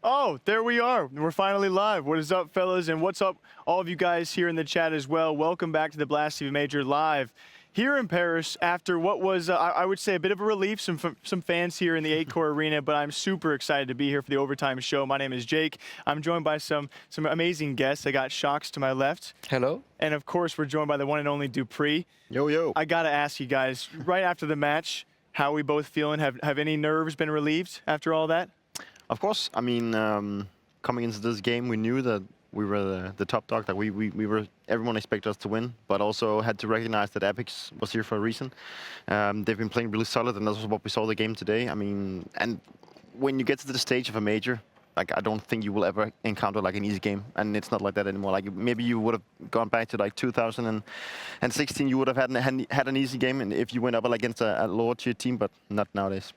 Oh, there we are. We're finally live. What is up, fellas? And what's up, all of you guys here in the chat as well. Welcome back to the Blast TV Major live here in Paris after what was, I would say, a bit of a relief. Some fans here in the 8-core arena, but I'm super excited to be here for the overtime show. My name is Jake. I'm joined by some amazing guests. I got Shox to my left. Hello. And of course, we're joined by the one and only Dupreeh. Yo, yo. I got to ask you guys, right after the match, how are we both feeling? Have any nerves been relieved after all that? Of course. I mean, coming into this game, we knew that we were the top dog. That we were. Everyone expected us to win, but also had to recognize that Apex was here for a reason. They've been playing really solid, and that's what we saw the game today. I mean, and when you get to the stage of a major, like I don't think you will ever encounter like an easy game, and it's not like that anymore. Like maybe you would have gone back to like 2016, you would have had an easy game, and if you went up against a lower tier team, but not nowadays.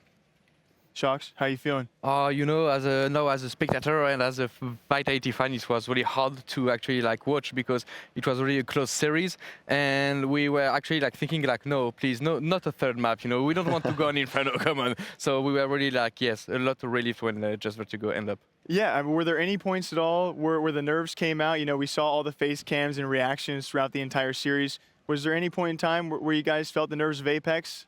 Shox, how you feeling? You know, as a spectator and as a Vitality fan, it was really hard to actually like watch because it was really a close series, and we were actually like thinking like, no, please, no, not a third map. You know, we don't want to go on Inferno. Come on. So we were really like, yes, a lot of relief when Just Vertigo end up. Yeah, I mean, were there any points at all where the nerves came out? You know, we saw all the face cams and reactions throughout the entire series. Was there any point in time where you guys felt the nerves of Apex?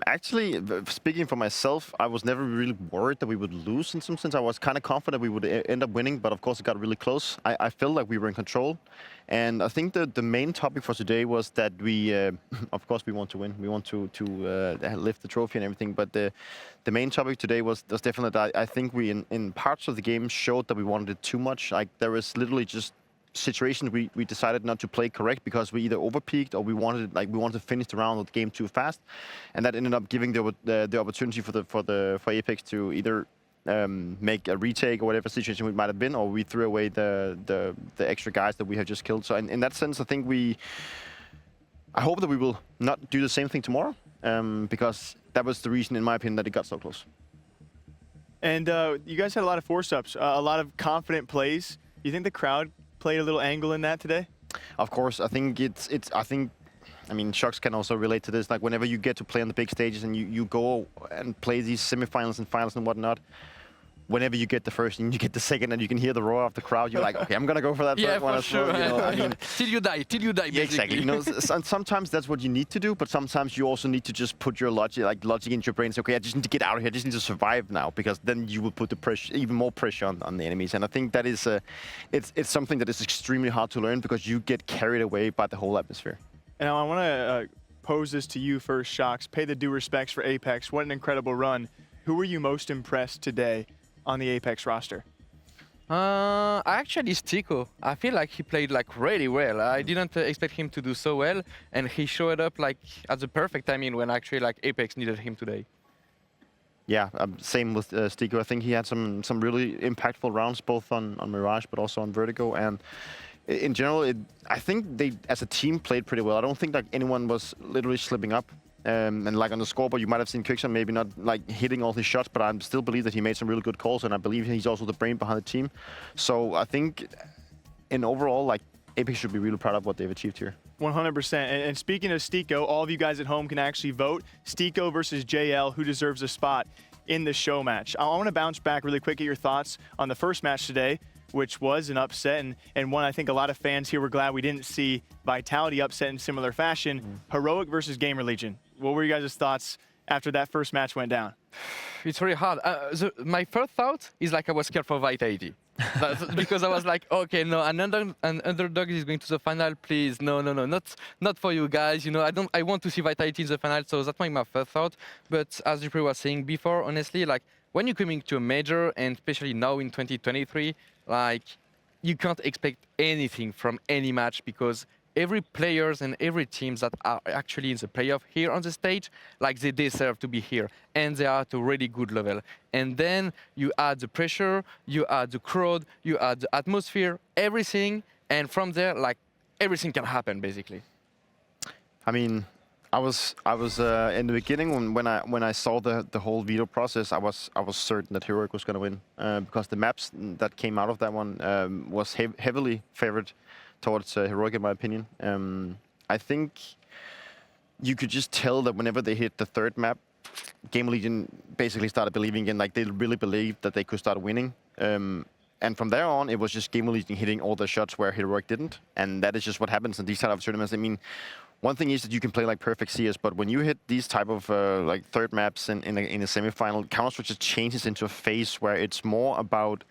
Actually, speaking for myself, I was never really worried that we would lose in some sense. I was kind of confident we would end up winning, but of course it got really close. I felt like we were in control. And I think the main topic for today was that we, of course we want to win. We want to lift the trophy and everything, but the main topic today was definitely that I think we, in parts of the game, showed that we wanted it too much. Like there was literally just situations we decided not to play correct because we either overpeaked or we wanted to finish the round of the game too fast, and that ended up giving the opportunity for Apex to either make a retake or whatever situation we might have been, or we threw away the extra guys that we have just killed. So in that sense, I think I hope that we will not do the same thing tomorrow, because that was the reason, in my opinion, that it got so close. And you guys had a lot of force-ups, a lot of confident plays. You think the crowd played a little angle in that today? Of course, I think I mean, Shox can also relate to this. Like whenever you get to play on the big stages and you go and play these semifinals and finals and whatnot, whenever you get the first and you get the second and you can hear the roar of the crowd, you're like, okay, I'm gonna go for that first one as well. You know, I mean, till you die, basically. Yeah, exactly. You know, sometimes that's what you need to do, but sometimes you also need to just put your logic into your brain and say, okay, I just need to get out of here, I just need to survive now, because then you will put the pressure, even more pressure on the enemies. And I think that is, it's something that is extremely hard to learn because you get carried away by the whole atmosphere. And I want to pose this to you first, Shox. Pay the due respects for Apex. What an incredible run. Who were you most impressed today on the Apex roster? Actually, Stico. I feel like he played like really well. I didn't expect him to do so well, and he showed up like at the perfect timing when actually like Apex needed him today. Yeah, same with Stico. I think he had some really impactful rounds, both on Mirage but also on Vertigo. And in general, I think they, as a team, played pretty well. I don't think like anyone was literally slipping up. And like on the scoreboard, you might have seen Quickson maybe not like hitting all his shots, but I still believe that he made some really good calls, and I believe he's also the brain behind the team. So I think, in overall, like Apex should be really proud of what they've achieved here. 100%. And speaking of Stico, all of you guys at home can actually vote. Stico versus JL, who deserves a spot in the show match. I want to bounce back really quick at your thoughts on the first match today, which was an upset, and one I think a lot of fans here were glad we didn't see Vitality upset in similar fashion. Heroic versus Gamer Legion. What were you guys' thoughts after that first match went down? It's very hard. My first thought is like I was scared for Vitality. Because I was like, okay, no, an underdog is going to the final, please. No, not for you guys. You know, I want to see Vitality in the final, so that's my first thought. But as Dupreeh was saying before, honestly, like when you're coming to a major, and especially now in 2023, like you can't expect anything from any match because every players and every teams that are actually in the playoff here on the stage, like they deserve to be here, and they are at a really good level. And then you add the pressure, you add the crowd, you add the atmosphere, everything, and from there, like everything can happen basically. I mean, I was in the beginning when I saw the whole veto process, I was certain that Heroic was going to win because the maps that came out of that one was heavily favored towards Heroic, in my opinion. I think you could just tell that whenever they hit the third map, Game Legion basically started believing in, like, they really believed that they could start winning. And from there on, it was just Game Legion hitting all the shots where Heroic didn't. And that is just what happens in these type of tournaments. I mean, one thing is that you can play like perfect CS, but when you hit these type of like third maps in a semifinal, Counter-Strike just changes into a phase where it's more about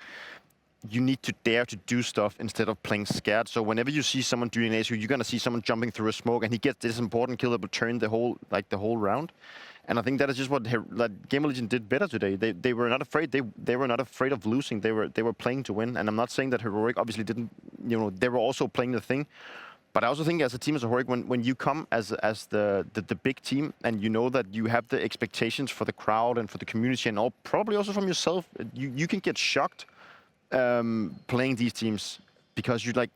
you need to dare to do stuff instead of playing scared. So whenever you see someone doing ASU, you're gonna see someone jumping through a smoke, and he gets this important kill that will turn the whole round. And I think that is just what Game Legion did better today. They were not afraid. They were not afraid of losing. They were playing to win. And I'm not saying that Heroic obviously didn't. You know, they were also playing the thing. But I also think as a team as Heroic, when you come as the big team and you know that you have the expectations for the crowd and for the community and all, probably also from yourself, you can get shocked playing these teams because you're like,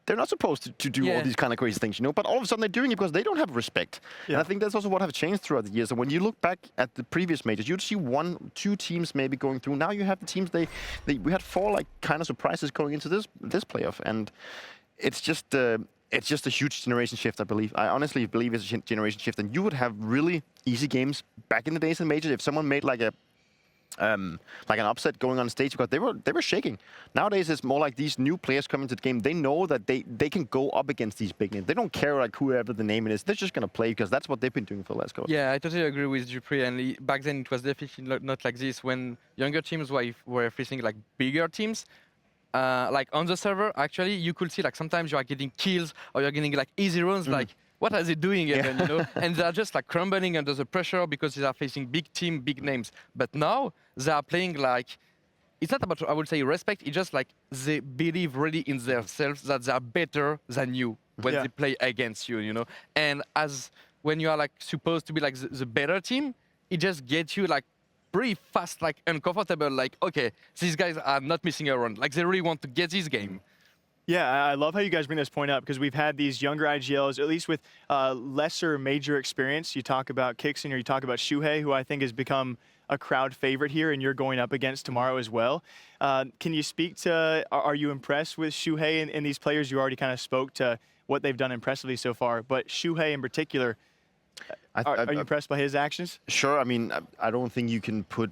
they're not supposed to do all these kind of crazy things, you know, but all of a sudden they're doing it because they don't have respect. Yeah. And I think that's also what have changed throughout the years. And when you look back at the previous majors, you'd see 1-2 teams maybe going through. Now you have the teams, we had 4 like kind of surprises going into this playoff. And it's just a huge generation shift, I believe. I honestly believe it's a generation shift. And you would have really easy games back in the days in majors if someone made like an upset going on stage because they were shaking. Nowadays it's more like these new players coming to the game. They know that they can go up against these big names. They don't care like whoever the name is. They're just gonna play because that's what they've been doing for the last couple. Yeah, I totally agree with Dupreeh. And back then it was definitely not like this. When younger teams were facing like bigger teams, like on the server, actually you could see like sometimes you are getting kills or you're getting like easy runs. Like, what are they doing even, you know? And they're just like crumbling under the pressure because they are facing big team, big names. But now they are playing like, it's not about, I would say, respect. It's just like they believe really in themselves that they are better than you when they play against you, you know? And as when you are like supposed to be like the better team, it just gets you like pretty fast, like uncomfortable, like, okay, these guys are not missing a run. Like they really want to get this game. Yeah, I love how you guys bring this point up because we've had these younger IGLs, at least with lesser major experience. You talk about Kixon or you talk about Shuhei, who I think has become a crowd favorite here, and you're going up against tomorrow as well. Can you speak to, are you impressed with Shuhei and these players? You already kind of spoke to what they've done impressively so far, but Shuhei in particular, are you impressed by his actions? Sure. I mean, I don't think you can put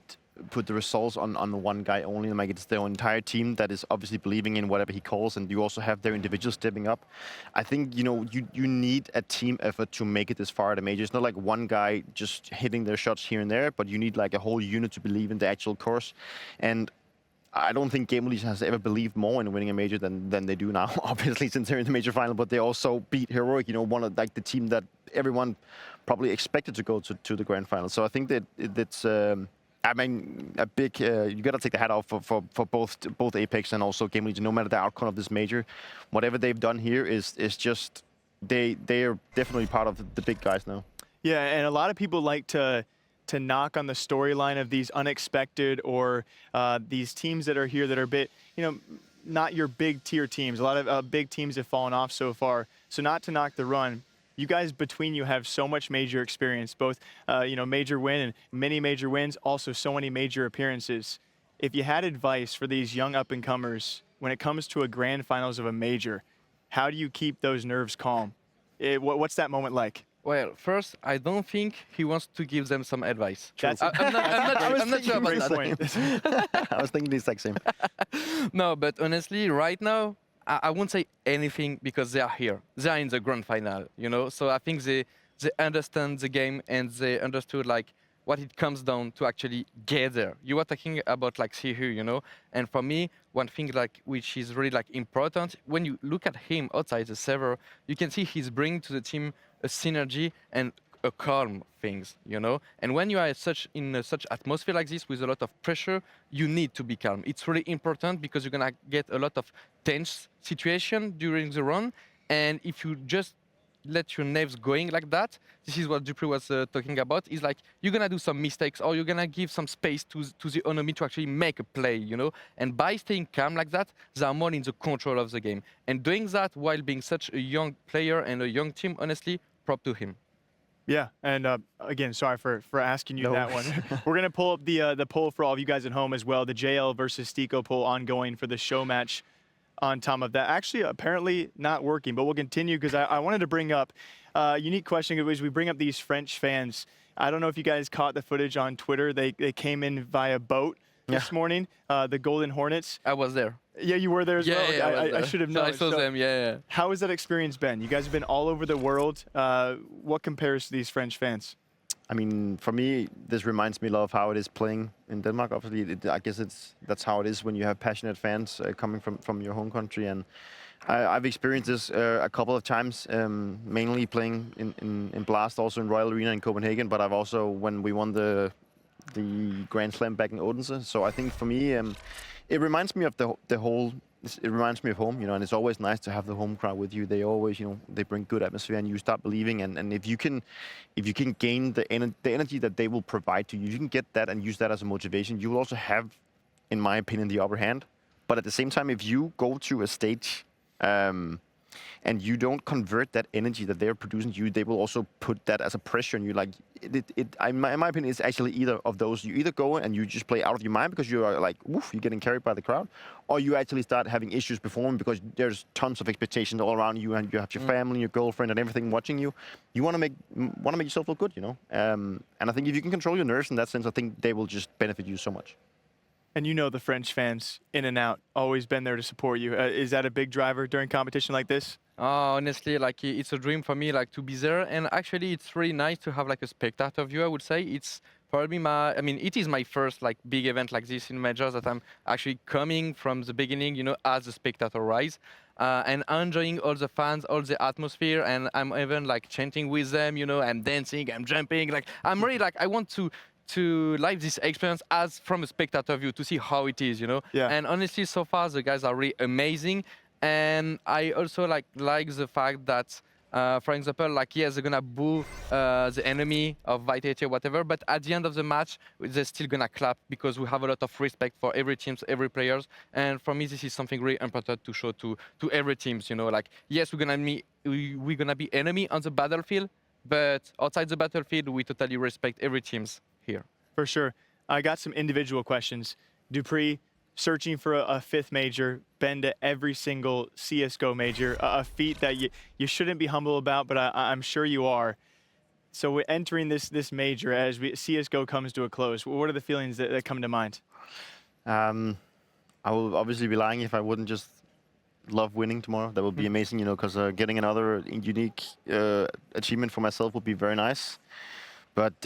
the results on the one guy only. Like, it's their entire team that is obviously believing in whatever he calls, and you also have their individuals stepping up. I think, you know, you need a team effort to make it this far at a major. It's not like one guy just hitting their shots here and there, but you need like a whole unit to believe in the actual course. And I don't think Game Legion has ever believed more in winning a major than they do now, obviously, since they're in the major final. But they also beat Heroic, you know, one of like the team that everyone probably expected to go to the grand final. So I think that it's I mean, a big, you got to take the hat off for both Apex and also Game Legion, no matter the outcome of this major. Whatever they've done here is just, they are definitely part of the big guys now. Yeah, and a lot of people like to knock on the storyline of these unexpected or these teams that are here that are a bit, you know, not your big tier teams. A lot of big teams have fallen off so far. So not to knock the run, you guys between you have so much major experience, both you know, major win and many major wins, also so many major appearances. If you had advice for these young up-and-comers when it comes to a grand finals of a major, how do you keep those nerves calm? What's that moment like? Well, first, I don't think he wants to give them some advice. I'm not sure about that. I was thinking the exact same. No, but honestly, right now, I won't say anything because they are here. They are in the grand final, you know? So I think they understand the game and they understood like what it comes down to actually get there. You were talking about like Sihu, you know? And for me, one thing like which is really like important, when you look at him outside the server, you can see he's bringing to the team a synergy and a calm things, you know? And when you are in such atmosphere like this with a lot of pressure, you need to be calm. It's really important because you're gonna get a lot of tense situation during the run. And if you just let your nerves going like that, this is what Dupreeh was talking about, is like you're gonna do some mistakes or you're gonna give some space to the enemy to actually make a play, you know? And by staying calm like that, they are more in the control of the game. And doing that while being such a young player and a young team, honestly, prop to him. Yeah, and again, sorry for asking you that one. We're gonna pull up the poll for all of you guys at home as well. The JL versus Stico poll ongoing for the show match on top of that. Actually, apparently not working, but we'll continue because I wanted to bring up a unique question as we bring up these French fans I don't know if you guys caught the footage on Twitter. They came in via boat this morning, the Golden Hornets. I was there. Yeah, you were there as well? Yeah, I should have known. I saw them, yeah. How has that experience been? You guys have been all over the world. What compares to these French fans? I mean, for me, this reminds me of how it is playing in Denmark. Obviously, I guess that's how it is when you have passionate fans coming from your home country. And I've experienced this a couple of times, mainly playing in Blast, also in Royal Arena in Copenhagen. But I've also, when we won the Grand Slam back in Odense. So I think for me, it reminds me of the whole. It reminds me of home, you know, and it's always nice to have the home crowd with you. They always, you know, they bring good atmosphere, and you start believing. And if you can gain the energy that they will provide to you, you can get that and use that as a motivation. You will also have, in my opinion, the upper hand. But at the same time, if you go to a stage and you don't convert that energy that they're producing to you, they will also put that as a pressure on you. Like, in my opinion, it's actually either of those. You either go and you just play out of your mind because you are like, woof, you're getting carried by the crowd, or you actually start having issues performing because there's tons of expectations all around you, and you have your family, your girlfriend, and everything watching you. You want to make yourself look good, you know. And I think if you can control your nerves in that sense, I think they will just benefit you so much. And you know the French fans, in and out, always been there to support you. Is that a big driver during competition like this? Honestly, like, it's a dream for me, like, to be there. And actually, it's really nice to have like a spectator view. I would say it's probably it is my first like big event like this in majors that I'm actually coming from the beginning, you know, as a spectator rise. And enjoying all the fans, all the atmosphere, and I'm even like chanting with them, you know, I'm dancing, I'm jumping, like I'm really like I want to live this experience as from a spectator view to see how it is, you know. Yeah. And honestly, so far the guys are really amazing, and I also like the fact that, for example, like, yes, they're gonna boo the enemy of Vitality or whatever, but at the end of the match, they're still gonna clap because we have a lot of respect for every team, every players. And for me, this is something really important to show to every teams, you know. Like, yes, we're gonna be enemy on the battlefield, but outside the battlefield, we totally respect every teams here. For sure. I got some individual questions. Dupreeh, searching for a fifth major, been to every single CSGO major, a feat that you shouldn't be humble about, but I'm sure you are. So we're entering this major as CSGO comes to a close. What are the feelings that come to mind? I will obviously be lying if I wouldn't just love winning tomorrow. That would be amazing, you know, because getting another unique achievement for myself would be very nice. But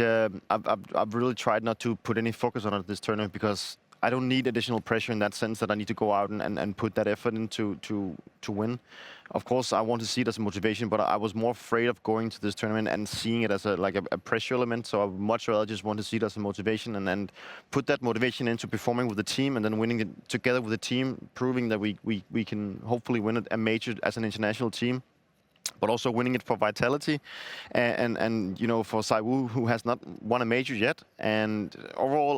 I've really tried not to put any focus on it this tournament because I don't need additional pressure in that sense that I need to go out and put that effort into to win. Of course, I want to see it as a motivation, but I was more afraid of going to this tournament and seeing it as a pressure element. So I would much rather just want to see it as a motivation and put that motivation into performing with the team and then winning it together with the team, proving that we can hopefully win a major as an international team, but also winning it for Vitality and you know, for Saiwu, who has not won a major yet. And overall,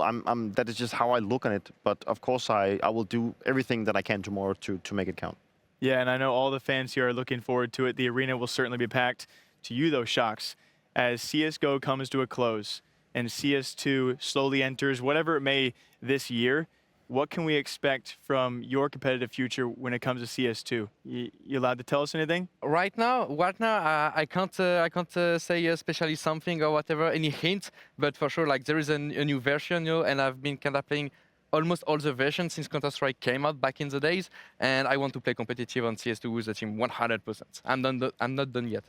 that is just how I look on it. But of course, I will do everything that I can tomorrow to make it count. Yeah, and I know all the fans here are looking forward to it. The arena will certainly be packed. To you, though, Shox, as CSGO comes to a close and CS2 slowly enters, whatever it may this year, what can we expect from your competitive future when it comes to CS2? You allowed to tell us anything? Right now, I can't say especially something or whatever, any hint, but for sure, like, there is a new version, you know, and I've been kind of playing almost all the versions since Counter-Strike came out back in the days, and I want to play competitive on CS2 with the team 100%. I'm not done yet.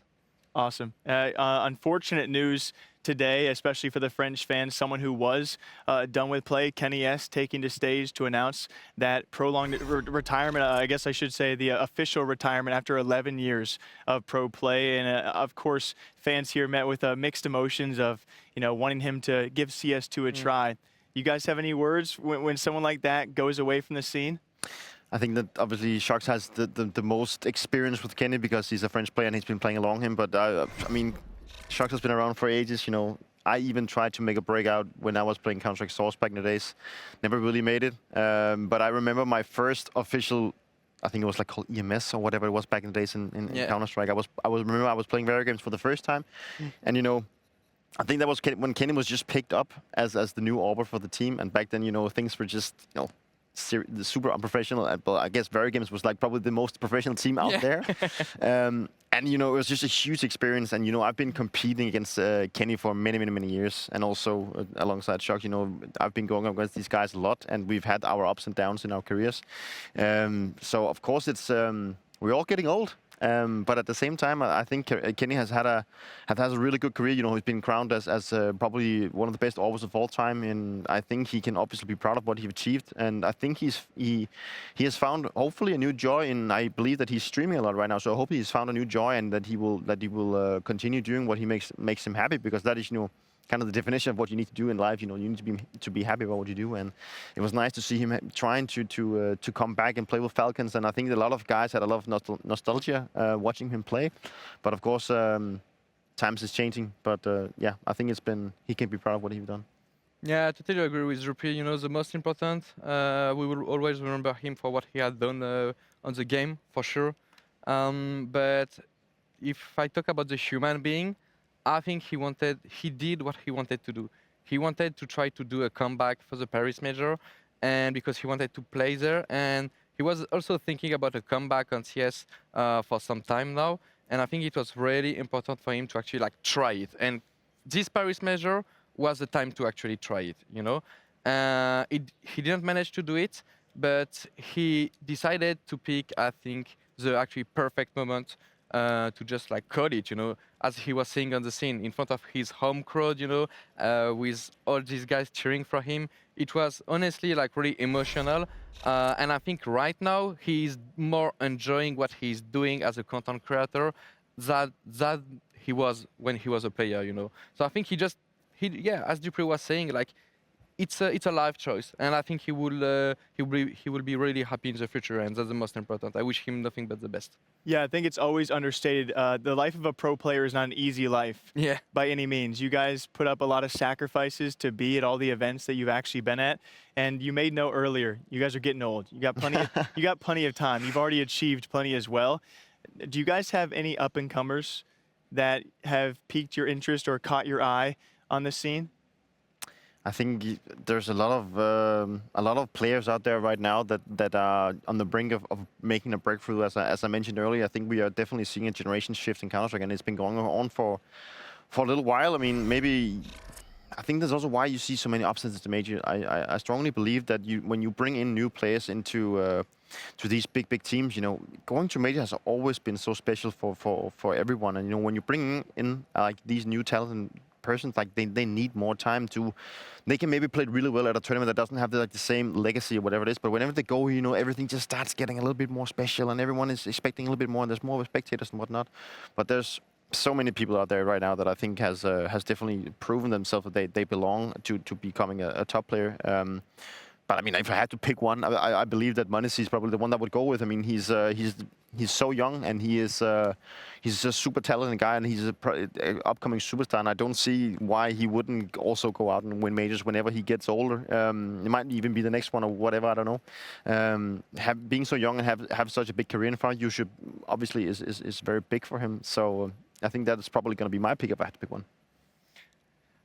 Awesome. Unfortunate news today, especially for the French fans. Someone who was done with play, Kenny S, taking to stage to announce that prolonged retirement. I guess I should say the official retirement after 11 years of pro play. And of course, fans here met with mixed emotions of, you know, wanting him to give CS2 a try. You guys have any words when someone like that goes away from the scene? I think that obviously Shox has the most experience with Kenny because he's a French player and he's been playing along him. But I mean, Shox has been around for ages. You know, I even tried to make a breakout when I was playing Counter-Strike Source back in the days. Never really made it. But I remember my first official, I think it was like called EMS or whatever it was back in the days in Counter-Strike. I was playing Various games for the first time, and you know, I think that was when Kenny was just picked up as the new Arbor for the team. And back then, you know, things were just, you know, super unprofessional. But I guess Very Games was like probably the most professional team out there. And you know, it was just a huge experience. And you know, I've been competing against Kenny for many years, and also alongside Shox. You know, I've been going up against these guys a lot, and we've had our ups and downs in our careers. So of course, it's we're all getting old. But at the same time, I think Kenny has had a really good career. You know, he's been crowned as probably one of the best Orbers of all time, and I think he can obviously be proud of what he achieved. And I think he has found hopefully a new joy. And I believe that he's streaming a lot right now, so I hope he's found a new joy, and that he will continue doing what he makes him happy, because that is, you know, kind of the definition of what you need to do in life. You know, you need to be happy about what you do, and it was nice to see him trying to come back and play with Falcons. And I think a lot of guys had a lot of nostalgia watching him play. But of course, times is changing. But yeah, I think he can be proud of what he's done. Yeah, I totally agree with Dupreeh. You know, the most important, we will always remember him for what he had done on the game, for sure. But if I talk about the human being, I think he did what he wanted to do. He wanted to try to do a comeback for the Paris Major, and because he wanted to play there, and he was also thinking about a comeback on CS for some time now. And I think it was really important for him to actually like try it. And this Paris Major was the time to actually try it. You know, he didn't manage to do it, but he decided to pick, I think, the actually perfect moment to just like code it, you know, as he was saying on the scene in front of his home crowd, you know, with all these guys cheering for him. It was honestly like really emotional. And I think right now he's more enjoying what he's doing as a content creator that he was when he was a player, you know. So I think yeah, as Dupreeh was saying, like, it's a life choice, and I think he will be really happy in the future, and that's the most important. I wish him nothing but the best. Yeah, I think it's always understated. The life of a pro player is not an easy life by any means. You guys put up a lot of sacrifices to be at all the events that you've actually been at, and you made note earlier, you guys are getting old. You got plenty of time. You've already achieved plenty as well. Do you guys have any up-and-comers that have piqued your interest or caught your eye on the scene? I think there's a lot of players out there right now that are on the brink of making a breakthrough. As I mentioned earlier, I think we are definitely seeing a generation shift in Counter-Strike, and it's been going on for a little while. I mean, maybe I think that's also why you see so many upsets at the major. I strongly believe that when you bring in new players into to these big teams, you know, going to major has always been so special for everyone. And you know, when you bring in like these new talented persons, like they need more time to. They can maybe play really well at a tournament that doesn't have the same legacy or whatever it is, but whenever they go, you know, everything just starts getting a little bit more special, and everyone is expecting a little bit more, and there's more spectators and whatnot. But there's so many people out there right now that I think has definitely proven themselves that they belong to becoming a top player. But I mean, if I had to pick one, I believe that Monesi is probably the one that would go with. I mean, he's so young, and he's a super talented guy, and he's an upcoming superstar. And I don't see why he wouldn't also go out and win majors whenever he gets older. It might even be the next one or whatever. I don't know. Being so young and have such a big career in front, you should obviously is very big for him. So I think that is probably going to be my pick if I had to pick one.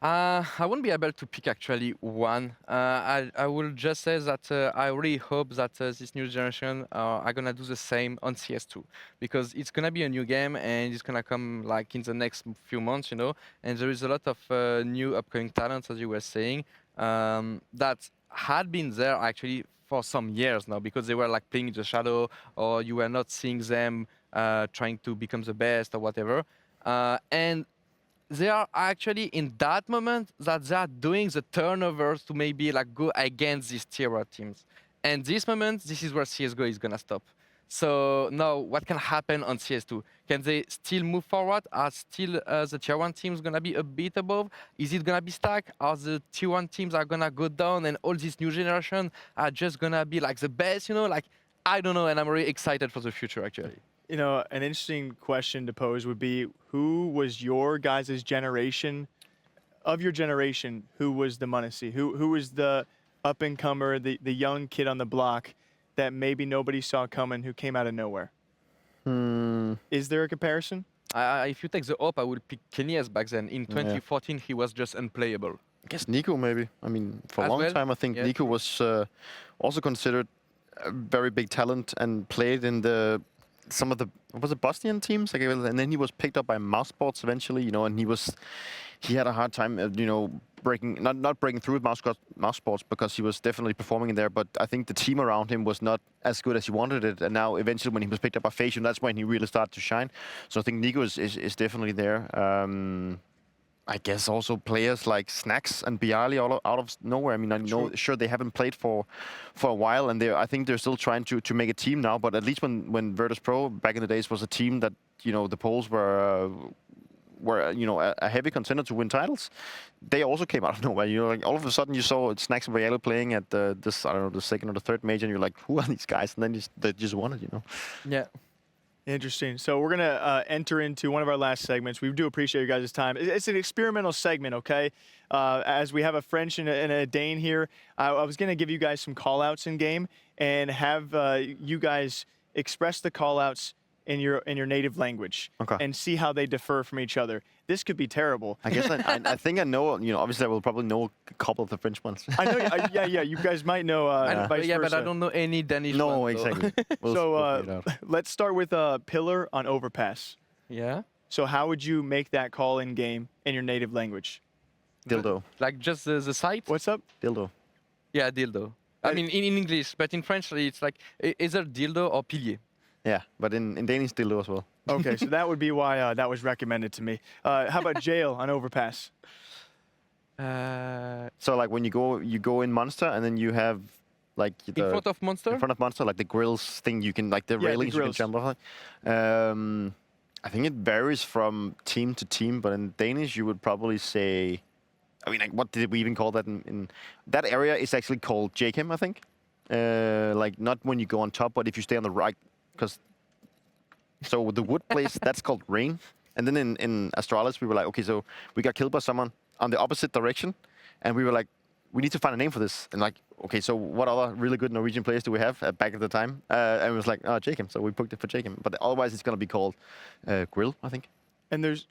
I wouldn't be able to pick actually one. I will just say that I really hope that this new generation are gonna do the same on CS2, because it's gonna be a new game and it's gonna come like in the next few months, you know. And there is a lot of new upcoming talents, as you were saying, that had been there actually for some years now, because they were like playing in the shadow, or you were not seeing them trying to become the best or whatever. And they are actually in that moment that they are doing the turnovers to maybe like go against these tier 1 teams. And this moment, this is where CSGO is gonna stop. So now, what can happen on CS2? Can they still move forward? Are still the tier 1 teams gonna be a bit above? Is it gonna be stuck? Are the tier 1 teams are gonna go down, and all this new generation are just gonna be like the best? You know, like, I don't know, and I'm really excited for the future actually. You know, an interesting question to pose would be, who was your guys' generation, of your generation, who was the Monesi? Who was the up-and-comer, the young kid on the block that maybe nobody saw coming, who came out of nowhere? Is there a comparison? If you take the op, I would pick Kenny as back then. In 2014, he was just unplayable. I guess Nico maybe. I mean, for a As long well? time, I think Yeah, Nico true. was also considered a very big talent and played in some of the was it Bosnian teams, like, and then he was picked up by Mousesports eventually, and he had a hard time, breaking not breaking through with Mousesports because he was definitely performing in there, but I think the team around him was not as good as he wanted it, and now eventually when he was picked up by Facium, that's when he really started to shine. So I think Nico is definitely there. I guess also players like Snacks and Bialy out of nowhere. I mean, I know, sure, they haven't played for a while, and I think they're still trying to make a team now. But at least when Virtus Pro back in the days was a team that the Poles were a heavy contender to win titles, they also came out of nowhere. Like all of a sudden you saw Snacks and Bialy playing at this, I don't know, the second or the third major, and you're like, who are these guys? And then they just won it. Yeah. Interesting. So we're going to enter into one of our last segments. We do appreciate you guys' time. It's an experimental segment, okay? As we have a French and a Dane here, I was going to give you guys some call-outs in game and have you guys express the call-outs in your native language, Okay, and see how they differ from each other. This could be terrible. I guess I think I know. Obviously I will probably know a couple of the French ones. I know. Yeah. You guys might know. Vice Yeah, but versa. I don't know any Danish No, one, so- exactly. We'll figure it out. Let's start with Pillar on Overpass. Yeah. So how would you make that call in game in your native language? Dildo. Like just the site? What's up? Dildo. Yeah, dildo. I mean, in English, but in French, it's like either dildo or pilier. Yeah, but in Danish, dildo as well. Okay, so that would be why that was recommended to me. How about jail on Overpass? So like when you go in Monster, and then you have like In front of monster? in front of Monster, like the grills thing, you can like the the railings you can grills. jump off. I think it varies from team to team, but in Danish you would probably say, I mean, like what did we even call that in that area? Is actually called Jakem, I think. Like not when you go on top, but if you stay on the right, because so the wood place that's called rain. And then in Astralis we were like, okay, so we got killed by someone on the opposite direction, and we were like, we need to find a name for this. And like, okay, so what other really good Norwegian players do we have back at the time? And it was like, oh, Jakem. So we booked it for Jakem. But otherwise, it's gonna be called Grill, I think. And there's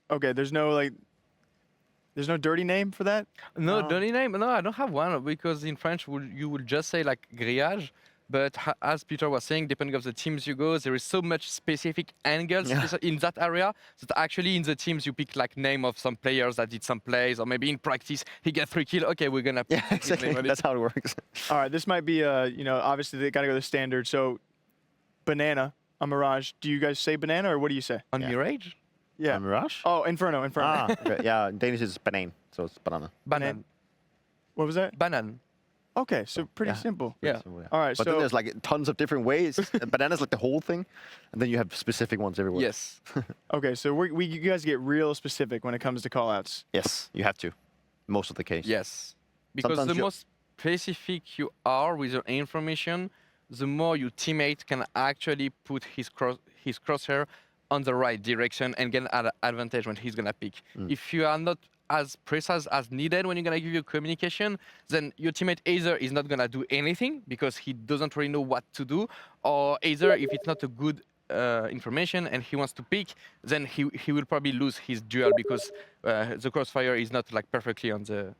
no dirty name for that? No, dirty name? No, I don't have one, because in French you would just say like grillage. But as Peter was saying, depending on the teams you go, there is so much specific angles in that area that actually in the teams you pick like name of some players that did some plays, or maybe in practice he got 3 kills. Okay, we're gonna put his Exactly. name on it. That's how it works. All right, this might be obviously they gotta go the standard. So, banana on Mirage. Do you guys say banana or what do you say? On Mirage? Yeah. Mirage? Oh, Inferno. Ah, okay. Yeah, in Danish it's banane, so it's banana. Banan. What was that? Banan. Okay, so pretty Yeah. simple. Yeah. All right, But then so there's like tons of different ways. Banana's like the whole thing, and then you have specific ones everywhere. Yes. okay, so you guys get real specific when it comes to callouts. Yes, you have to. Most of the case. Yes. Because Sometimes the more specific you are with your information, the more your teammate can actually put his crosshair on the right direction and get an advantage when he's gonna pick. If you are not as precise as needed when you're gonna give you communication, then your teammate either is not gonna do anything because he doesn't really know what to do, or either if it's not a good information and he wants to pick, then he will probably lose his duel because the crossfire is not like perfectly on the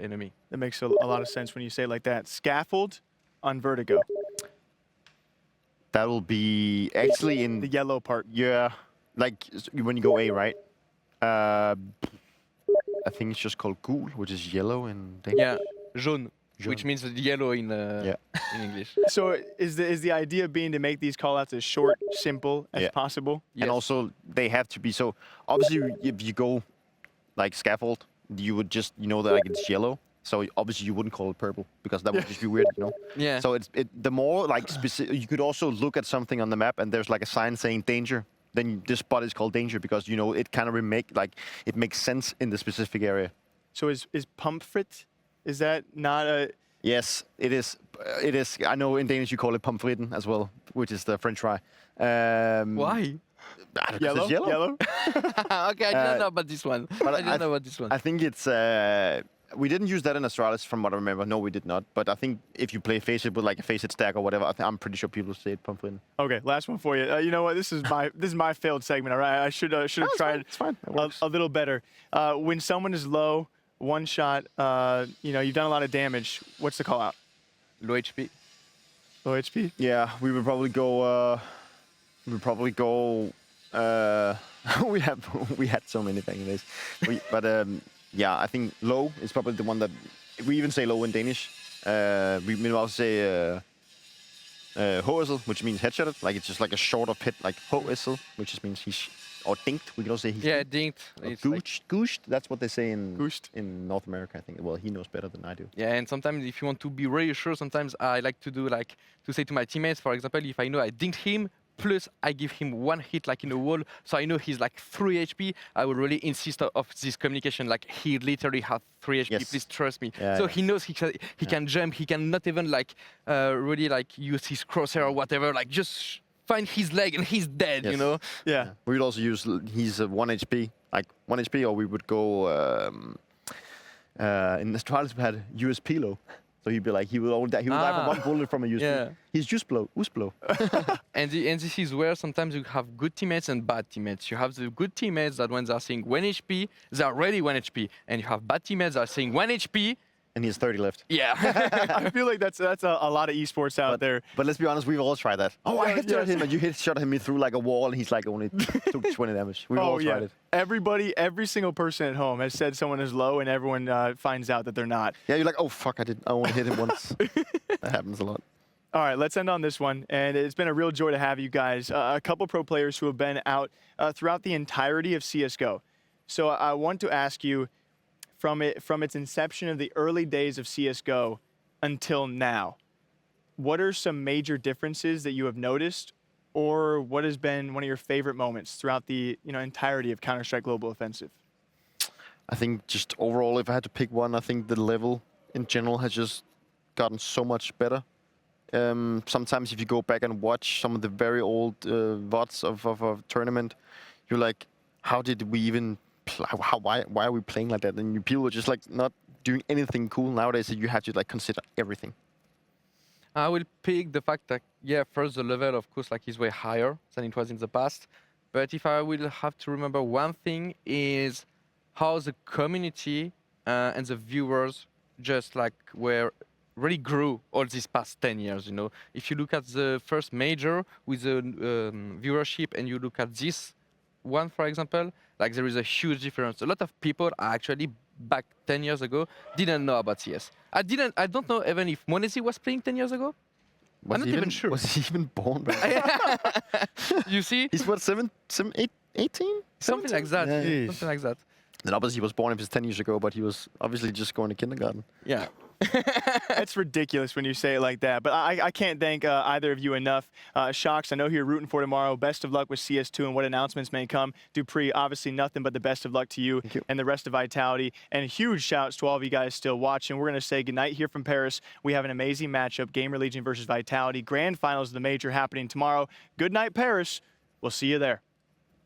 enemy. That makes a lot of sense when you say it like that. Scaffold on Vertigo. That will be actually in The yellow part. Yeah, like when you go A, right? I think it's just called gul, which is yellow in Danish. Yeah, jaune, which Jaune. means yellow in English. So is the idea being to make these callouts as short, simple as Yeah. possible? Yes. And also they have to be so. Obviously, if you go like scaffold, you would just that like it's yellow. So obviously you wouldn't call it purple because that would just be weird. Yeah. So the more like specific, you could also look at something on the map and there's like a sign saying danger. Then this spot is called danger because it kind of it makes sense in the specific area. So is pomfrit? Is that not a? Yes, it is. It is. I know in Danish you call it pomfritten as well, which is the French fry. Why? Yellow. It's yellow. Okay, I didn't know about this one. but I didn't know about this one. I think it's. We didn't use that in Astralis, from what I remember. No, we did not. But I think if you play Face It with like a Face It stack or whatever, I'm pretty sure people say it pomfritten. Okay, last one for you. You know what? This is my failed segment. All right, I should have tried It's fine. It a works. little better. When someone is low one shot. You've done a lot of damage. What's the call out? Low HP. Low HP. Yeah, we would probably go. we had so many banging days, but yeah, I think low is probably the one that we even say low in Danish. We may also say HSL, which means headshotted, like it's just like a shorter pit, like HSL, which just means he's or dinked. We can also say he's dinked. Gooshed. That's what they say in Gooshed. in North America, I think. Well, he knows better than I do. Yeah, and sometimes if you want to be really sure, sometimes I like to do like to say to my teammates, for example, if I know I dinked him, plus I give him one hit like in a wall, so I know he's like 3 HP, I will really insist of this communication, like he literally has 3 HP, Yes. please trust me. Yeah, so yeah. he knows he can jump, he can not even like really like use his crosshair or whatever, like just find his leg and he's dead, Yes. you know? Yeah. We would also use he's 1 HP, like 1 HP, or we would go in the trials we had USP low. So he'd be like, he will die from one bullet from a USP. Yeah. He's just blow. And this is where sometimes you have good teammates and bad teammates. You have the good teammates that when they're saying 1 HP, they're already 1 HP. And you have bad teammates that are saying 1 HP. And he has 30 left. Yeah. I feel like that's a lot of esports out there. But let's be honest, we've all tried that. Oh, I headshot him, and you headshot him through like a wall, and he's like only took 20 damage. We've all tried it. Every single person at home has said someone is low, and everyone finds out that they're not. Yeah, you're like, oh fuck, I only hit him once. That happens a lot. All right, let's end on this one. And it's been a real joy to have you guys. A couple pro players who have been out throughout the entirety of CSGO. So I want to ask you, from its inception of the early days of CSGO until now, what are some major differences that you have noticed, or what has been one of your favorite moments throughout the entirety of Counter-Strike Global Offensive? I think just overall, if I had to pick one, I think the level in general has just gotten so much better. Sometimes if you go back and watch some of the very old VODs of a tournament, you're like, how did we even why are we playing like that? And people are just like not doing anything cool nowadays. So you have to like consider everything. I will pick the fact that, yeah, first the level, of course, like is way higher than it was in the past. But if I will have to remember one thing is how the community and the viewers just like were really grew all these past 10 years, you know. If you look at the first major with the viewership and you look at this one, for example, like there is a huge difference. A lot of people are actually back 10 years ago didn't know about CS. I don't know even if Monesi was playing 10 years ago. I'm not even sure. Was he even born? You see? He's what, 18? Something like that. Yeah. Something like that. Then obviously he was born if it's 10 years ago, but he was obviously just going to kindergarten. Yeah. That's ridiculous when you say it like that. But I can't thank either of you enough. Shox, I know who you're rooting for tomorrow. Best of luck with CS2 and what announcements may come. Dupreeh, obviously nothing but the best of luck to you and the rest of Vitality. And huge shouts to all of you guys still watching. We're going to say goodnight here from Paris. We have an amazing matchup, Gamer Legion versus Vitality. Grand finals of the major happening tomorrow. Good night, Paris. We'll see you there.